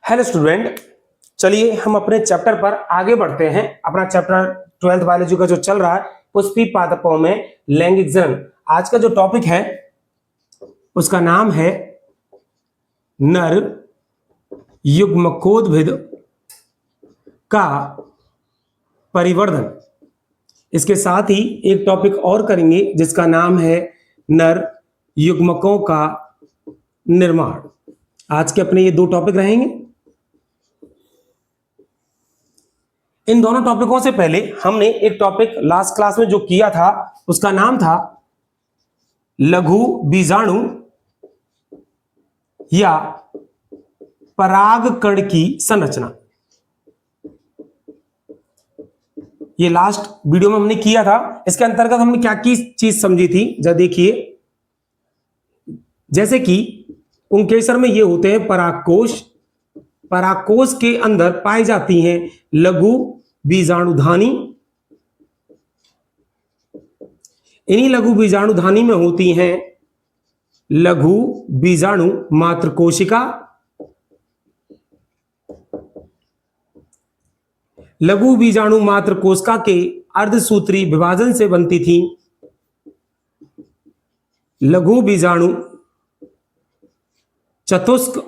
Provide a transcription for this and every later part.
Hello student, चलिए हम अपने चैप्टर पर आगे बढ़ते हैं। अपना चैप्टर 12th बायोलॉजी का जो चल रहा है पुष्पी पादपों में लैंगिक जनन। आज का जो टॉपिक है उसका नाम है नर युग्मकोद्भिद का परिवर्धन। इसके साथ ही एक टॉपिक और करेंगे जिसका नाम है नर युग्मकों का निर्माण। आज के अपने ये दो टॉपिक रहेंगे। इन दोनों टॉपिकों से पहले हमने एक टॉपिक लास्ट क्लास में जो किया था उसका नाम था लघु बीजाणु या परागकण की संरचना। ये लास्ट वीडियो में हमने किया था। इसके अंतर्गत हमने क्या की चीज समझी थी, जरा देखिए। जैसे कि पुंकेसर में ये होते हैं परागकोश। परागकोश के अंदर पाई जाती हैं लघु बीजाणुधानी। इन्हीं लघु बीजाणुधानी में होती हैं लघु बीजाणु मात्र कोशिका। लघु बीजाणु मात्र कोशिका के अर्धसूत्री विभाजन से बनती थी लघु बीजाणु चतुस्क।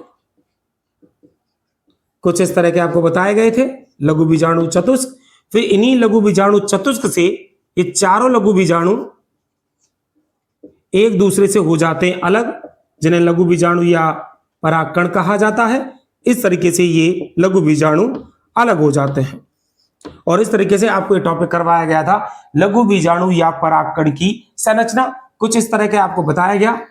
कुछ इस तरह के आपको बताए गए थे लघु बीजाणु चतुस्क। फिर इन्हीं लघु बीजाणु चतुस्क से ये चारों लघु बीजाणु एक दूसरे से हो जाते हैं अलग, जिन्हें लघु बीजाणु या परागकण कहा जाता है। इस तरीके से ये लघु बीजाणु अलग हो जाते हैं और इस तरीके से आपको ये टॉपिक करवाया गया था लघु बीजाणु या परागकण की संरचना। कुछ इस तरह के आपको बताया गया।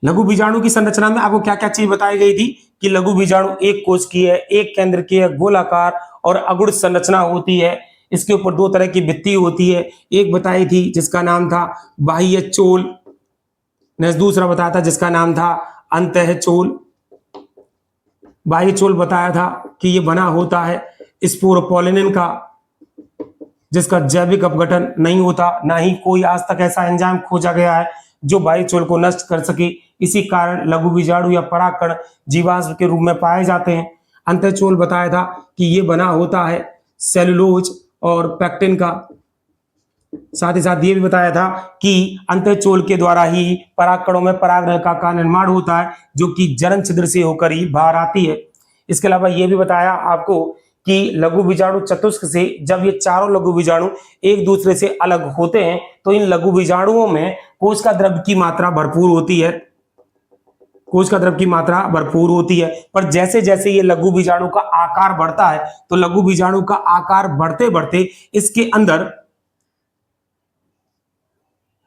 लघु बीजाणु की संरचना में आपको क्या क्या चीज बताई गई थी कि लघु बीजाणु एक कोश की है, एक केंद्र की है, गोलाकार और अगुण संरचना होती है। इसके ऊपर दो तरह की भित्ति होती है। एक बताई थी जिसका नाम था बाह्य चोल, दूसरा बताया था जिसका नाम था अंतः चोल। बाह्य चोल बताया था कि ये बना होता है स्पोरोपोलिन का, जिसका जैविक अपघटन नहीं होता, ना ही कोई आज तक ऐसा एंजाइम खोजा गया है जो बाह्य चोल को नष्ट कर सके। इसी कारण लघु बीजाणु या परागकण जीवाश्म के रूप में पाए जाते हैं। अंतःचोल बताया था कि ये बना होता है सेलुलोज और पेक्टिन का। साथ ही साथ ये भी बताया था कि अंतःचोल के द्वारा ही परागकणों में परागरेखा का निर्माण होता है, जो कि जलन छिद्र से होकर ही बाहर आती है। इसके अलावा ये भी बताया आपको कि लघु बीजाणु चतुस्क से जब ये चारों लघु बीजाणु एक दूसरे से अलग होते हैं तो इन लघु बीजाणुओं में कोशिका द्रव्य की मात्रा भरपूर होती है। कोशिका द्रव्य की मात्रा भरपूर होती है, पर जैसे जैसे ये लघु बीजाणु का आकार बढ़ता है तो लघु बीजाणु का आकार बढ़ते बढ़ते इसके अंदर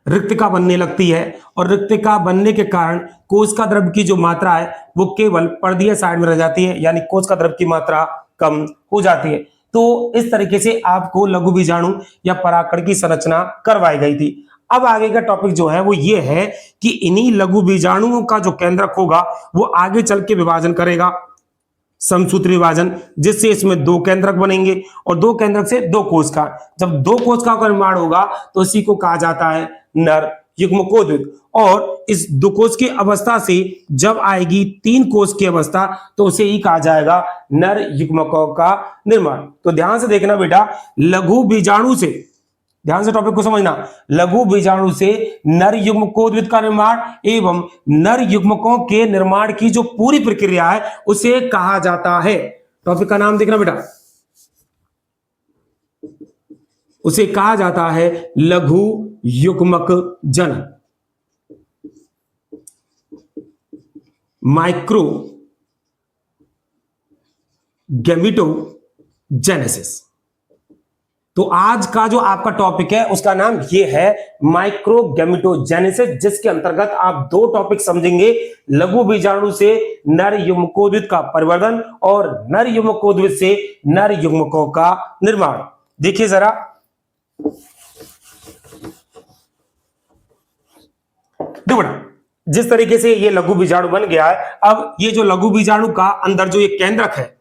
रिक्तिका बनने लगती है और रिक्तिका बनने के कारण कोशिका द्रव्य की जो मात्रा है वो केवल पर्दीय साइड में रह जाती है, यानी कोशिका द्रव्य की मात्रा कम हो जाती है। तो इस तरीके से आपको लघु बीजाणु या परागकण की संरचना करवाई गई थी। अब आगे का टॉपिक जो है वो ये है कि इन्हीं लघु बीजाणुओं का जो केंद्रक होगा वो आगे चल के विभाजन करेगा, समसूत्री विभाजन, जिससे इसमें दो केंद्रक बनेंगे और दो केंद्रक से दो कोशिका। जब दो कोशिका का निर्माण होगा तो इसी को कहा जाता है नर युग्मकोद्भिद। और इस दो कोश की अवस्था से जब आएगी तीन कोश की अवस्था तो उसे ही कहा जाएगा नर युग्मकों का निर्माण। तो ध्यान से देखना बेटा, लघु बीजाणु से, ध्यान से टॉपिक को समझना, लघु बीजाणु से नर युग्मकोद्भिद का निर्माण एवं नर युग्मकों के निर्माण की जो पूरी प्रक्रिया है उसे कहा जाता है, टॉपिक का नाम देखना बेटा, उसे कहा जाता है लघु युग्मक जनन, माइक्रो गैमेटोजेनेसिस। तो आज का जो आपका टॉपिक है उसका नाम ये है माइक्रो गैमेटोजेनेसिस, जिसके अंतर्गत आप दो टॉपिक समझेंगे, लघु बीजाणु से नर युग्मकोद्भिद का परिवर्धन और नर युग्मकोद्भिद से नर युग्मकों का निर्माण। देखिए जरा, देखो ना, जिस तरीके से ये लघु बीजाणु बन गया है, अब ये जो लघु बीजाणु का अंदर जो ये केंद्रक है,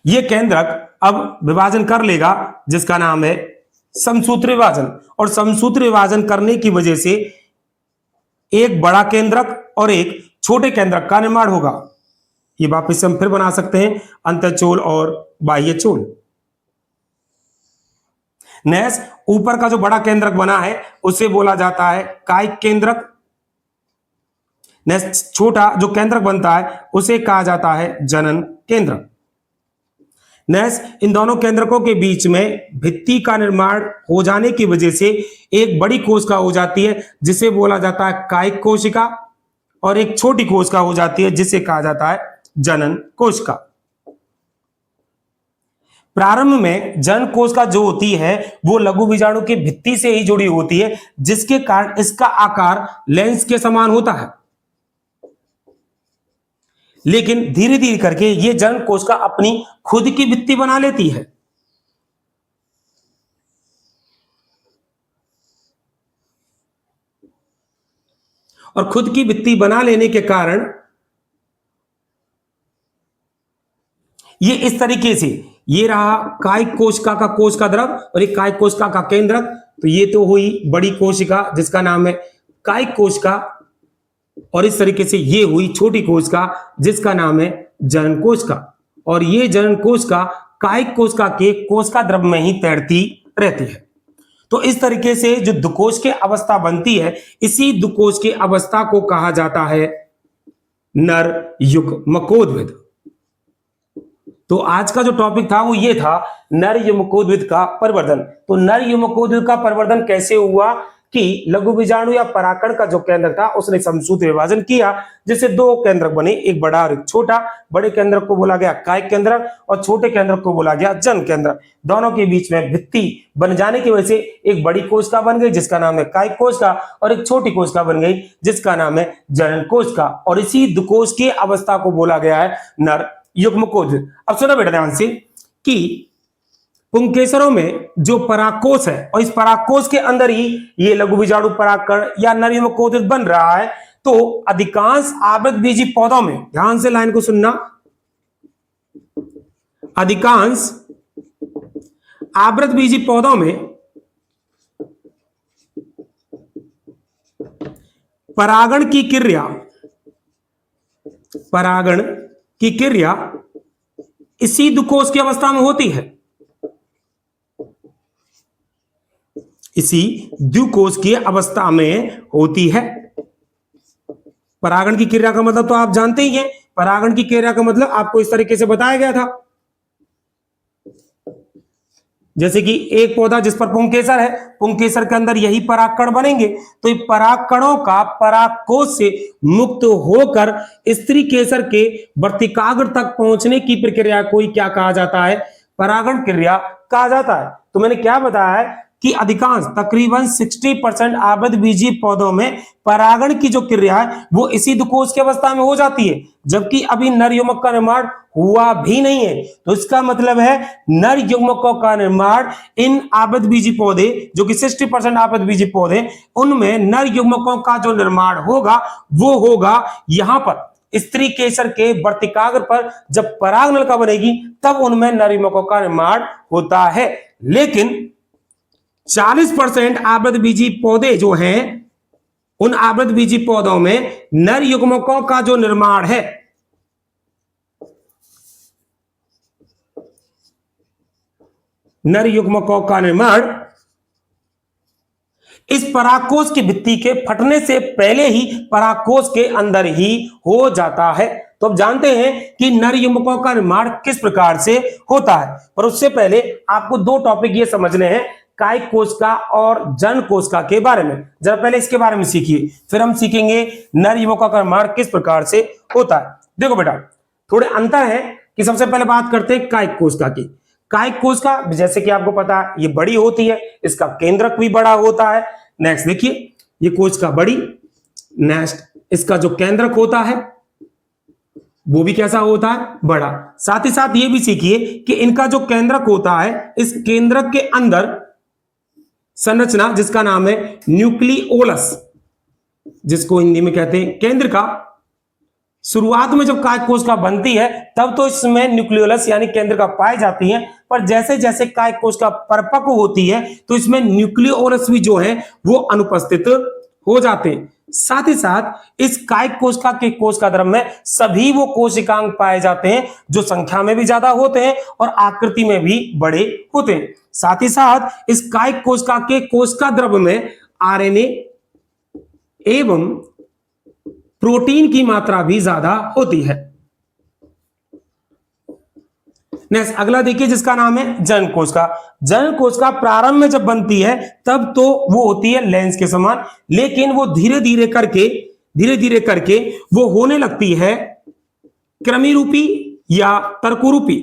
ये केंद्रक अब विभाजन कर लेगा जिसका नाम है समसूत्र विभाजन, और समसूत्र विभाजन करने की वजह से एक बड़ा केंद्रक और एक छोटे केंद्रक का निर्माण होगा। ये वापस हम फिर बना सकते हैं, अंतःचोल और बाह्य चोल। नेक्स्ट, ऊपर का जो बड़ा केंद्रक बना है उसे बोला जाता है कायिक केंद्रक। नेक्स्ट, छोटा जो केंद्रक बनता है उसे कहा जाता है जनन केंद्रक। नेक्स्ट, इन दोनों केंद्रकों के बीच में भित्ति का निर्माण हो जाने की वजह से एक बड़ी कोशिका हो जाती है जिसे बोला जाता है कायिक कोशिका, और एक छोटी कोशिका हो जाती है जिसे कहा जाता है जनन कोशिका। प्रारंभ में जनन कोशिका जो होती है वो लघु बीजाणु की भित्ति से ही जुड़ी होती है, जिसके कारण इसका आकार लेंस के समान होता है। लेकिन धीरे धीरे करके ये जनन कोशिका अपनी खुद की भित्ति बना लेती है। और खुद की भित्ति बना लेने के कारण ये इस तरीके से, ये रहा कायिक कोशिका का कोशिका द्रव और एक कायिक कोशिका का केंद्रक। तो ये तो हुई बड़ी कोशिका जिसका नाम है कायिक कोशिका, और इस तरीके से ये हुई छोटी कोशिका जिसका नाम है जनन कोशिका। और ये जनन कोशिका कायिक कोशिका के कोशिका द्रव में ही तैरती रहती है। तो इस तरीके से जो दुकोष की अवस्था बनती है, इसी दुकोष की अवस्था को कहा जाता है नर युग्मकोद्भिद। तो आज का जो टॉपिक था वो ये था नर युग्मकोद्भिद का परिवर्धन। तो नर युग्मकोद्भिद का परिवर्धन कैसे हुआ कि लघु बीजाणु या परागकण का जो केंद्रक था उसने समसूत्र विभाजन किया, जिससे दो केंद्रक बने, एक बड़ा और एक छोटा। बड़े केंद्रक को बोला गया कायिक केंद्रक और छोटे केंद्रक को बोला गया जनन केंद्रक। दोनों के बीच में भित्ति बन जाने की वजह से एक बड़ी कोशिका बन गई जिसका नाम है कायिक कोशिका, और एक छोटी कोशिका बन गई जिसका नाम है जनन कोशिका। और इसी दुकोष की अवस्था को बोला गया है नर युग्मकोद्भिद। अब सुनो बेटा ध्यान से कि पुंकेसरों में जो परागकोश है और इस परागकोश के अंदर ही ये लघु बीजाणु परागकण या नर युग्मकोद्भिद बन रहा है। तो अधिकांश आवृतबीजी पौधों में, ध्यान से लाइन को सुनना, अधिकांश आवृतबीजी पौधों में परागण की क्रिया इसी दुकोष की अवस्था में होती है। इसी द्विकोष की अवस्था में होती है। परागण की क्रिया का मतलब तो आप जानते ही हैं। परागण की क्रिया का मतलब आपको इस तरीके से बताया गया था, जैसे कि एक पौधा जिस पर पुंकेसर है, पुंकेसर के अंदर यही परागकण बनेंगे। तो ये परागकणों का परागकोश से मुक्त होकर स्त्री केसर के वर्तिकाग्र तक पहुंचने की प्रक्रिया को क्या कहा जाता है? परागण क्रिया कहा जाता है। तो मैंने क्या बताया है कि अधिकांश तकरीबन 60% आवृतबीजी पौधों में परागण की जो क्रिया है वो इसी दुकोष की अवस्था में हो जाती है, जबकि अभी नर युग्मक का निर्माण हुआ भी नहीं है। तो इसका मतलब है नर युग्मकों का निर्माण इन आवृतबीजी पौधे जो कि 60% आवृतबीजी पौधे, उनमें नर युग्मकों का जो निर्माण होगा वो होगा यहां पर स्त्री केसर के वर्तिकाग्र पर। जब पराग नलिका बनेगी तब उनमें नर युग्मकों का निर्माण होता है। लेकिन 40% आवृतबीजी पौधे जो हैं, उन आवृतबीजी पौधों में नर युग्मकों का जो निर्माण है नर युग्मकों का निर्माण इस परागकोश की भित्ति के फटने से पहले ही परागकोश के अंदर ही हो जाता है। तो अब जानते हैं कि नर युग्मकों का निर्माण किस प्रकार से होता है, पर उससे पहले आपको दो टॉपिक ये समझने हैं, कायिक कोशिका और जनन कोशिका के बारे में। जरा पहले इसके बारे में सीखिए, फिर हम सीखेंगे नर युग्मकों का निर्माण किस प्रकार से होता है। देखो बेटा, थोड़े अंतर है कि सबसे पहले बात करते हैं कायिक कोशिका की। कायिक कोशिका जैसे कि आपको पता है ये बड़ी होती है, इसका केंद्रक भी बड़ा होता है। नेक्स्ट देखिए, ये कोशिका बड़ी, नेक्स्ट इसका जो केंद्रक होता है वो भी कैसा होता है? बड़ा। साथ ही साथ ये भी सीखिए कि इनका जो केंद्रक होता है, इस केंद्रक के अंदर संरचना जिसका नाम है न्यूक्लियोलस, जिसको हिंदी में कहते हैं केंद्र का, शुरुआत में जब कायक कोशिका बनती है तब तो इसमें न्यूक्लियोलस यानी केंद्रिका पाई जाती है, पर जैसे जैसे कायक कोशिका परिपक्व होती है तो इसमें न्यूक्लियोलस भी जो है वो अनुपस्थित हो जाते हैं। साथ ही साथ इस कायक कोशिका के कोशिका द्रव्य में सभी वो कोशिकांग पाए जाते हैं जो संख्या में भी ज्यादा होते हैं और आकृति में भी बड़े होते हैं। साथ ही साथ इस कायक कोशिका के कोशिका द्रव्य में आरएनए एवं प्रोटीन की मात्रा भी ज्यादा होती है। नेक्स्ट अगला देखिए जिसका नाम है जनन कोशिका। जनन कोशिका प्रारंभ में जब बनती है तब तो वो होती है लेंस के समान, लेकिन वो धीरे धीरे करके वो होने लगती है कृमि रूपी या तर्कु रूपी,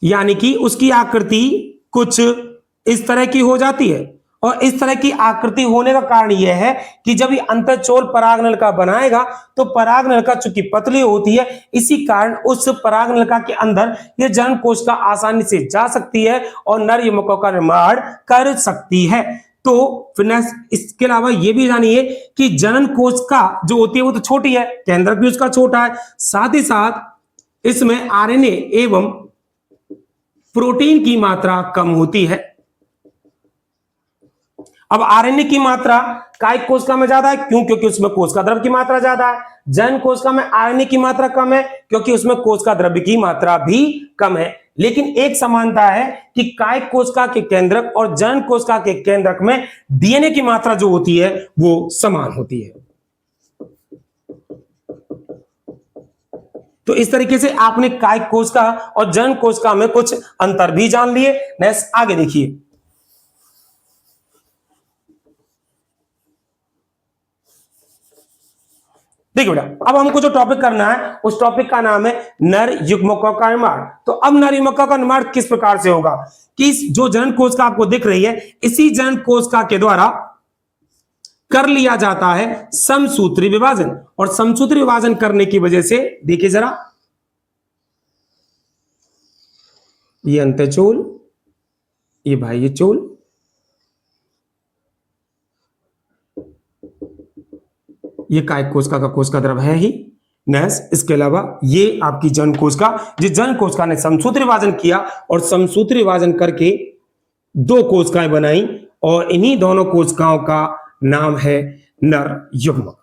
यानी कि उसकी आकृति कुछ इस तरह की हो जाती है। और इस तरह की आकृति होने का कारण यह है कि जब ये अंतःचोल परागनलिका बनाएगा तो परागनलिका चूंकि पतली होती है, इसी कारण उस परागनलिका के अंदर ये जनन कोशिका आसानी से जा सकती है और नर युग्मकों का निर्माण कर सकती है। तो फिर इसके अलावा यह भी जानिए कि जनन कोशिका जो होती है वो तो छोटी है, केंद्रक भी उसका छोटा है, साथ ही साथ इसमें आरएनए एवं प्रोटीन की मात्रा कम होती है। अब आरएनए की मात्रा कायिक कोशिका में ज्यादा है, क्यों? क्योंकि उसमें कोशिका द्रव्य की मात्रा ज्यादा है। जनन कोशिका में आरएनए की मात्रा कम है क्योंकि उसमें कोशिका द्रव्य की मात्रा भी कम है। लेकिन एक समानता है कि कायिक कोशिका के केंद्रक और जनन कोशिका के केंद्रक में डीएनए की मात्रा जो होती है वो समान होती है। तो इस तरीके से आपने कायिक कोशिका और जनन कोशिका में कुछ अंतर भी जान लिए। नेक्स्ट आगे देखिए, देखिए बेटा, अब हमको जो टॉपिक करना है उस टॉपिक का नाम है नर युग्मकों का निर्माण। तो अब नर युग्मकों का निर्माण किस प्रकार से होगा कि जो जनन कोशिका आपको दिख रही है, इसी जनन कोशिका के द्वारा कर लिया जाता है समसूत्री विभाजन। और समसूत्री विभाजन करने की वजह से देखिए जरा, ये अंतःचोल, ये बाह्य चोल, ये कायिक कोशिका का कोशिका द्रव्य है ही। नेक्स्ट इसके अलावा ये आपकी जनन कोशिका, जिस जनन कोशिका ने समसूत्री विभाजन किया और समसूत्री विभाजन करके दो कोशिकाएं बनाई और इन्हीं दोनों कोशिकाओं का नाम है नर युग्मक।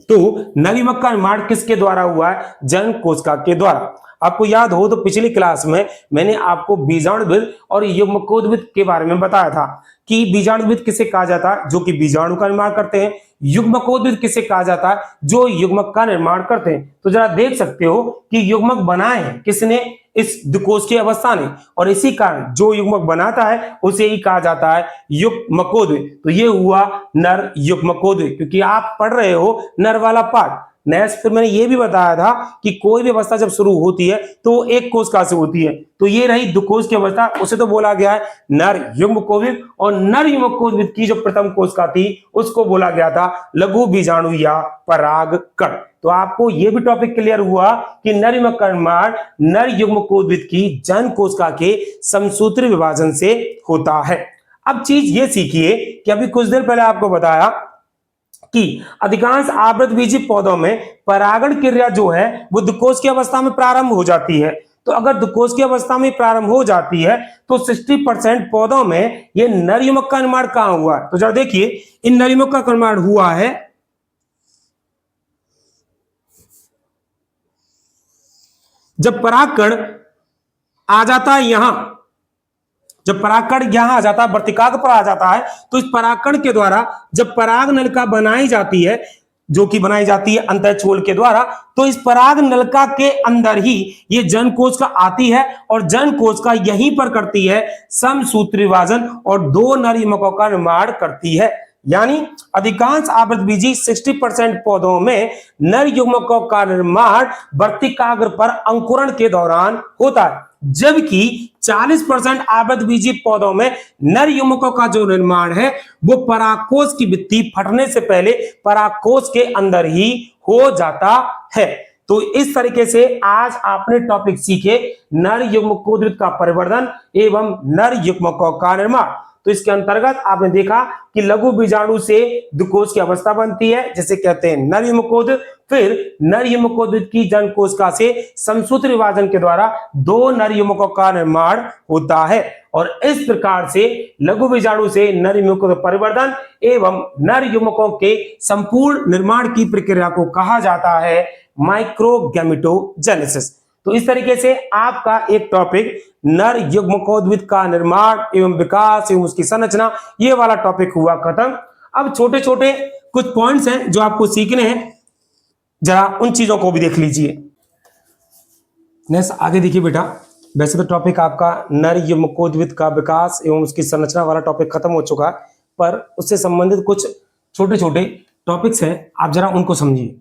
तो नर युग्मक का निर्माण किसके द्वारा हुआ है? जनन कोशिका के द्वारा। आपको याद हो तो पिछली क्लास में मैंने आपको बीजाणुविद और युग्मकोद्भिद के बारे में बताया था कि बीजाणुविद किसे कहा जाता है? जो कि बीजाणु का निर्माण करते हैं। युग्मकोद्भिद किसे कहा जाता है? जो युग्मक का निर्माण करते हैं। तो जरा देख सकते हो कि युग्मक बनाए हैं किसने? इस द्विकोषीय अवस्था ने, और इसी कारण जो युग्मक बनाता है उसे ही कहा जाता है युग्मकोद्भिद। तो ये हुआ नर युग्मकोद्भिद, क्योंकि आप पढ़ रहे हो नर वाला पार्ट। नेक्स्ट फिर मैंने ये भी बताया था कि कोई भी अवस्था जब शुरू होती है तो एक कोशिका से होती है। तो ये रही द्विकोष की अवस्था, उसे तो बोला गया है नर युग्मकोद्भिद। और नर युग्मकोद्भिद की जो प्रथम कोशिका थी उसको बोला गया था लघु बीजाणु या परागकण। तो आपको ये भी टॉपिक क्लियर हुआ कि नर युग्मक का निर्माण नर युग्मकोद्भिद की जनन कोशिका के समसूत्री विभाजन से होता है। अब चीज ये सीखिए कि अभी कुछ देर पहले आपको बताया कि अधिकांश आवृतबीजी पौधों में परागण क्रिया जो है वो द्विकोष की अवस्था में प्रारंभ हो जाती है। तो अगर द्विकोष की अवस्था में प्रारंभ हो जाती है तो 60% पौधों में ये नर युग्मक का निर्माण कहां हुआ है? तो जरा देखिए, इन नर युग्मक का निर्माण हुआ है जब परागकण आ जाता है यहां, जब परागकण यहां आ जाता है, वर्तिकाग्र पर आ जाता है, तो इस परागकण के द्वारा जब पराग नलिका बनाई जाती है, जो कि बनाई जाती है अंतःचोल के द्वारा, तो इस पराग नलिका के अंदर ही ये जनन कोशिका आती है और जनन कोशिका यहीं पर करती है समसूत्री विभाजन और दो नर युग्मकों का निर्माण करती है। यानी अधिकांश आवृतबीजी 60% पौधों में नर युग्मकों का निर्माण वर्तिकाग्र पर अंकुरण के दौरान होता है, जबकि 40% आवृतबीजी पौधों में नर युग्मकों का जो निर्माण है वो परागकोश की भित्ति फटने से पहले परागकोश के अंदर ही हो जाता है। तो इस तरीके से आज आपने टॉपिक सीखे नर युग्मकोद्भिद का परिवर्धन एवं नर युग्मकों का निर्माण। तो इसके अंतर्गत आपने देखा कि लघु बीजाणु से द्विकोष की अवस्था बनती है जिसे कहते हैं नर युग्मकोद्भिद। फिर नर युग्मकोद्भिद की जन कोशिका से समसूत्र विभाजन के द्वारा दो नर युग्मकों का निर्माण होता है और इस प्रकार से लघु बीजाणु से नर युग्मकों परिवर्धन एवं नर युग्मकों के संपूर्ण निर्माण की प्रक्रिया को कहा जाता है माइक्रोगैमेटोजेनेसिस। तो इस तरीके से आपका एक टॉपिक नर युग्मकोद्भिद का निर्माण एवं विकास एवं उसकी संरचना ये वाला टॉपिक हुआ खत्म। अब छोटे छोटे कुछ पॉइंट्स हैं जो आपको सीखने हैं, जरा उन चीजों को भी देख लीजिए। नेक्स्ट आगे देखिए बेटा, वैसे तो टॉपिक आपका नर युग्मकोद्भिद का विकास एवं उसकी संरचना वाला टॉपिक खत्म हो चुका है, पर उससे संबंधित कुछ छोटे छोटे टॉपिक्स हैं, आप जरा उनको समझिए।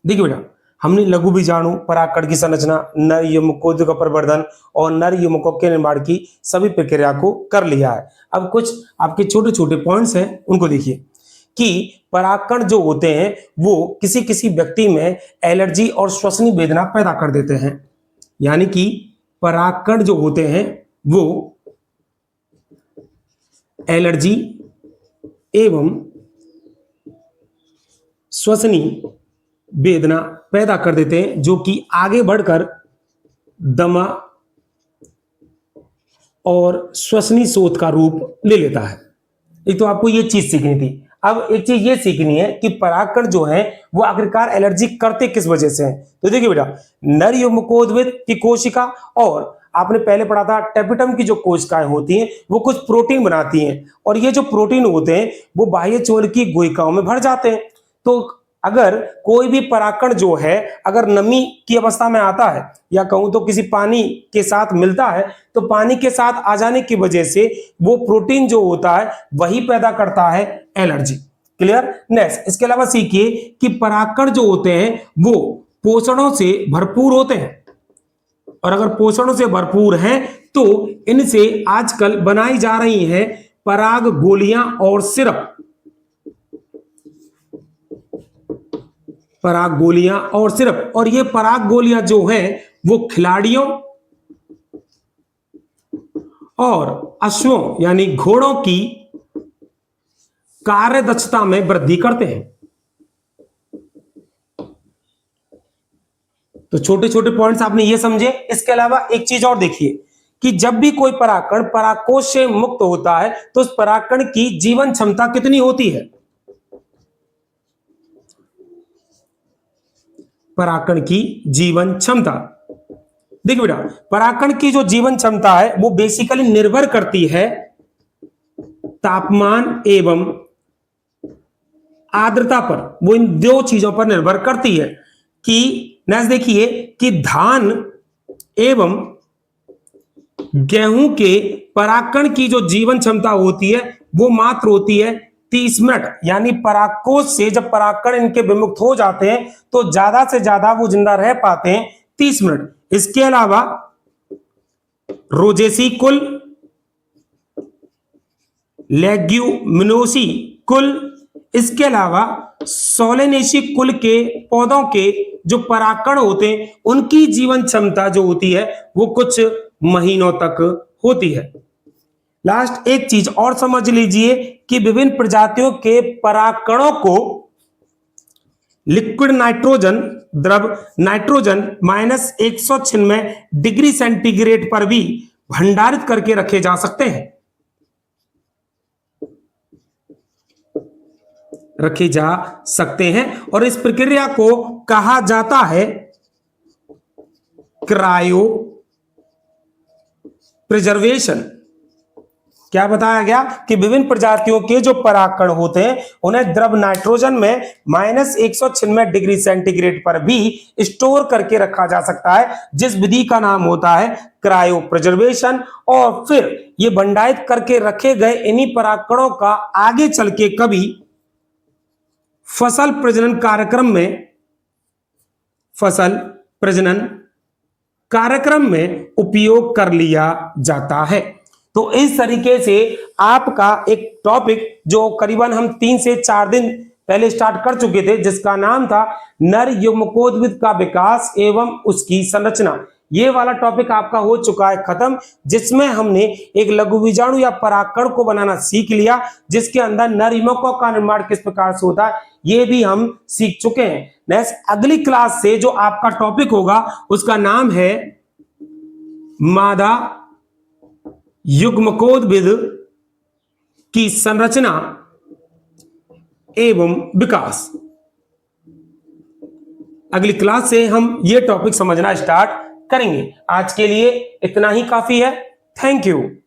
देखिए बेटा, हमने लघु बीजाणु, परागकण की संरचना, नर युग्मकोद्भिद का प्रवर्धन और नर युग्मकों के निर्माण की सभी प्रक्रिया को कर लिया है। अब कुछ आपके छोटे छोटे पॉइंट्स हैं, उनको देखिए कि परागकण जो होते हैं वो किसी किसी व्यक्ति में एलर्जी और श्वसनीय वेदना पैदा कर देते हैं। यानी कि परागकण जो होते हैं वो एलर्जी एवं श्वसनीय वेदना पैदा कर देते हैं जो कि आगे बढ़कर दमा और श्वसनीय शोथ का रूप ले लेता है। एक तो आपको ये चीज सीखनी थी। अब एक चीज ये सीखनी है कि परागकण जो है वो आखिरकार एलर्जी करते किस वजह से हैं। तो देखिए बेटा, नर युग्मकोद्भिद की कोशिका और आपने पहले पढ़ा था टेपिटम की जो कोशिकाएं होती हैं वो कुछ प्रोटीन बनाती हैं और ये जो प्रोटीन होते हैं वो बाह्य चोल की गुहिकाओं में भर जाते हैं। तो अगर कोई भी परागकण जो है अगर नमी की अवस्था में आता है या कहूं तो किसी पानी के साथ मिलता है तो पानी के साथ आ जाने की वजह से वो प्रोटीन जो होता है वही पैदा करता है एलर्जी। क्लियर? नेक्स्ट, इसके अलावा सीखिए कि परागकण जो होते हैं वो पोषणों से भरपूर होते हैं और अगर पोषणों से भरपूर हैं तो इनसे आजकल बनाई जा रही हैं पराग गोलियां और सिरप। पराग गोलियां और सिरप, और ये पराग गोलियां जो हैं वो खिलाड़ियों और अश्वों यानी घोड़ों की कार्य दक्षता में वृद्धि करते हैं। तो छोटे छोटे पॉइंट्स आपने ये समझे। इसके अलावा एक चीज और देखिए कि जब भी कोई परागकण परागकोश से मुक्त होता है तो उस परागकण की जीवन क्षमता कितनी होती है? परागकण की जीवन क्षमता, देखिए बेटा, परागकण की जो जीवन क्षमता है वो बेसिकली निर्भर करती है तापमान एवं आर्द्रता पर। वो इन दो चीजों पर निर्भर करती है कि नेक्स्ट देखिए कि धान एवं गेहूं के परागकण की जो जीवन क्षमता होती है वो मात्र होती है 30 मिनट। यानी परागकोश से जब परागकण इनके विमुक्त हो जाते हैं तो ज्यादा से ज्यादा वो जिंदा रह पाते हैं 30 मिनट। इसके अलावा रोजेसी कुल, लेग्यूमिनोसी कुल, इसके अलावा सोलेनेसी कुल के पौधों के जो परागकण होते हैं उनकी जीवन क्षमता जो होती है वो कुछ महीनों तक होती है। लास्ट एक चीज और समझ लीजिए कि विभिन्न प्रजातियों के परागकणों को लिक्विड नाइट्रोजन, द्रव नाइट्रोजन -196 डिग्री सेंटीग्रेड पर भी भंडारित करके रखे जा सकते हैं, रखे जा सकते हैं और इस प्रक्रिया को कहा जाता है क्रायो प्रिजर्वेशन। क्या बताया गया कि विभिन्न प्रजातियों के जो परागकण होते हैं उन्हें द्रव नाइट्रोजन में -196 डिग्री सेंटीग्रेड पर भी स्टोर करके रखा जा सकता है, जिस विधि का नाम होता है क्रायो प्रिजर्वेशन। और फिर ये भंडारित करके रखे गए इन्हीं परागकणों का आगे चल के कभी फसल प्रजनन कार्यक्रम में उपयोग कर लिया जाता है। तो इस तरीके से आपका एक टॉपिक जो करीबन हम 3 से 4 दिन पहले स्टार्ट कर चुके थे, जिसका नाम था नर युग्मकोद्भिद का विकास एवं उसकी संरचना। ये वाला टॉपिक आपका हो चुका है खत्म, जिसमें हमने एक लघु बीजाणु या परागकण को बनाना सीख लिया, जिसके अंदर नर युग्मकों का निर्माण किस प्रकार से होता है ये भी हम सीख चुके हैं। नेक्स्ट अगली क्लास से जो आपका टॉपिक होगा उसका नाम है मादा युग्मकोद्भिद की संरचना एवं विकास। अगली क्लास से हम ये टॉपिक समझना स्टार्ट करेंगे। आज के लिए इतना ही काफी है। Thank you.